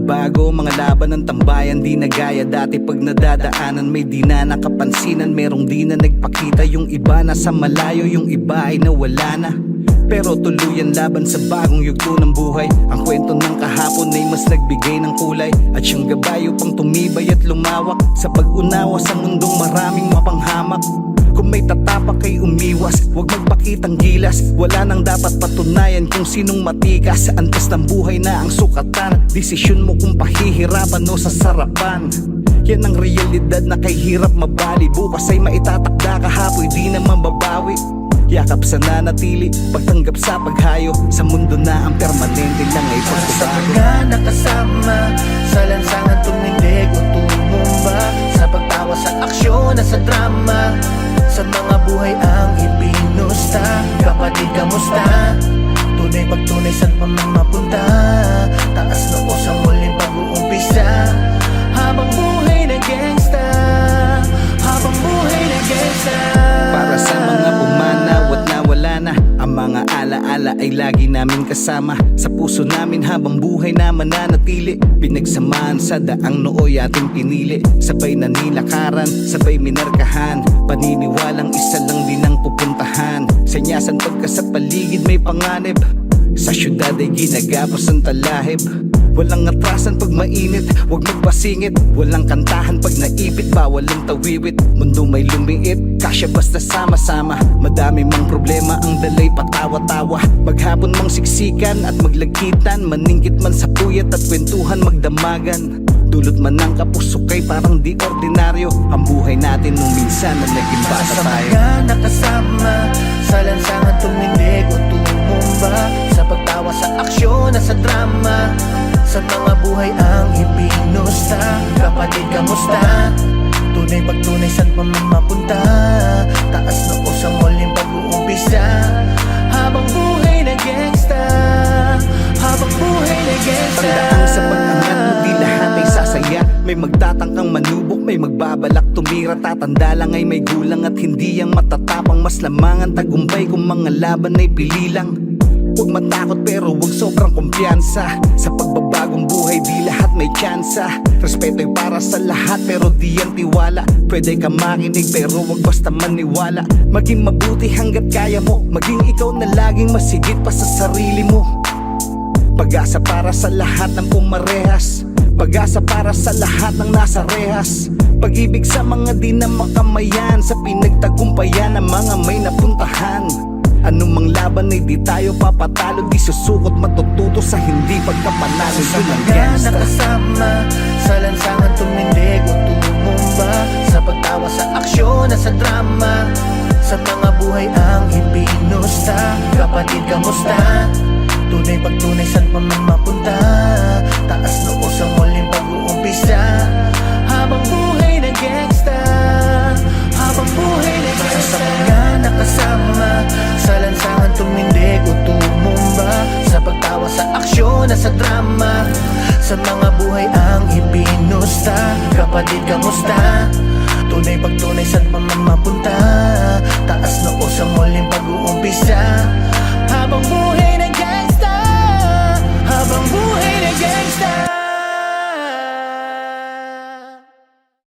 Nabago mga laban ng tambayan, di na gaya dati. Pag nadadaanan may di na nakapansinan. Merong di na nagpakita, yung iba nasa malayo, yung iba ay nawala na. Pero tuluyan laban sa bagong yugto ng buhay. Ang kwento ng kahapon ay mas nagbigay ng kulay, at siyang gabayo pang tumibay at lumawak sa pag-unawa sa mundong maraming mapanghamak. Kung may tatapak kay umiwas, huwag magpakitang gilas. Wala nang dapat patunayan kung sinong matikas. Sa antas ng buhay na ang sukatan, desisyon mo kung pahihirapan o sasarapan. Yan ang realidad na kay hirap mabali. Bukas ay maitatakda, kahapoy di na mababawi. Yakap sa nanatili, pagtanggap sa paghayo. Sa mundo na ang permanente lang ay pagbabago. Sa mga nakasama, sa lansangan tumindig o tumumba, sa pagtawa sa aksyon at sa drama, sa mga buhay ang ibinusta. Kapatid, kamusta? Tunay pagtunay, saan pa man mapunta? Taas noo sa muling pag-uumpisa. Habang buhay na gangsta, habang buhay na gangsta. Para sa mga pumanaw at nawala na, ang mga alaala ay lagi namin kasama. Sa puso namin habang buhay na mananatili. Pinagsamahan sa daang nooy ating pinili. Sabay nanilakaran, sabay minarkahan. Paniniwalang isa lang din ang pupuntahan. Sanyasan pagka sa paligid may panganib. Sa syudad ay ginagapos ang talahib. Walang atrasan pag mainit, huwag magpasingit. Walang kantahan pag naipit, bawal ang tawiwit. Mundo may lumiit, kasya basta sama-sama. Madami mang problema, ang dalay patawa-tawa. Maghapon mang siksikan at maglagkitan. Maningkit man sa puyat at kwentuhan magdamagan. Dulot man ng kapusukay parang di ordinaryo. Ang buhay natin nung minsan na naging bata Sa tayo. mga nakasama, sa lansangan tumindig o tumumba, sa pagtawa sa aksyon at sa drama, sa mga buhay ang ibinusta. Kapatid, kamusta? Tunay pagtunay, saan pa man mapunta? Taas noo sa muling pag-uumpisa. Habang buhay na gangsta, habang buhay na gangsta. Tandaan sa pag-angat mo di lahat ay sasaya. May magtatangkang manubok, may magbabalak tumira. Tatanda lang ay may gulang at hindi ang matatapang. Mas lamang ang tagumpay kung mga laban ay pili lang. Huwag matakot pero huwag sobrang kumpiyansa. Sa pagbabagong buhay di lahat may tsansa. Respeto ay para sa lahat pero di yan tiwala. Pwede ka makinig pero huwag basta maniwala. Maging mabuti hanggat kaya mo. Maging ikaw na laging masigit pa sa sarili mo. Pag-asa para sa lahat ng pumarehas. Pag-asa para sa lahat ng nasa rehas. Pag-ibig sa mga di na makamayan. Sa pinagtagumpayan ng mga may napuntahan. Anumang laban ay di tayo papatalo. Di susukot matututo sa hindi pagkapanalo. Sa Yun ang mga gangsta. nakasama, sa lansangan tumindig o tumumba, sa pagtawa sa aksyon at sa drama, sa mga buhay ang ibinusta. Kapatid, kamusta? Tunay pagtunay, saan pa man mapunta? Taas noo sa muling pag-uumpisa. Habang buhay na gangsta, habang buhay na gangsta. Sa mga nakasama, sa lansangan tumindig o tumumba, sa pagtawa sa aksyon at sa drama, sa mga buhay ang ibinusta. Kapatid, kamusta? Tunay pagtunay, saan pa man mapunta? Taas noo sa muling pag-uumpisa. Habang buhay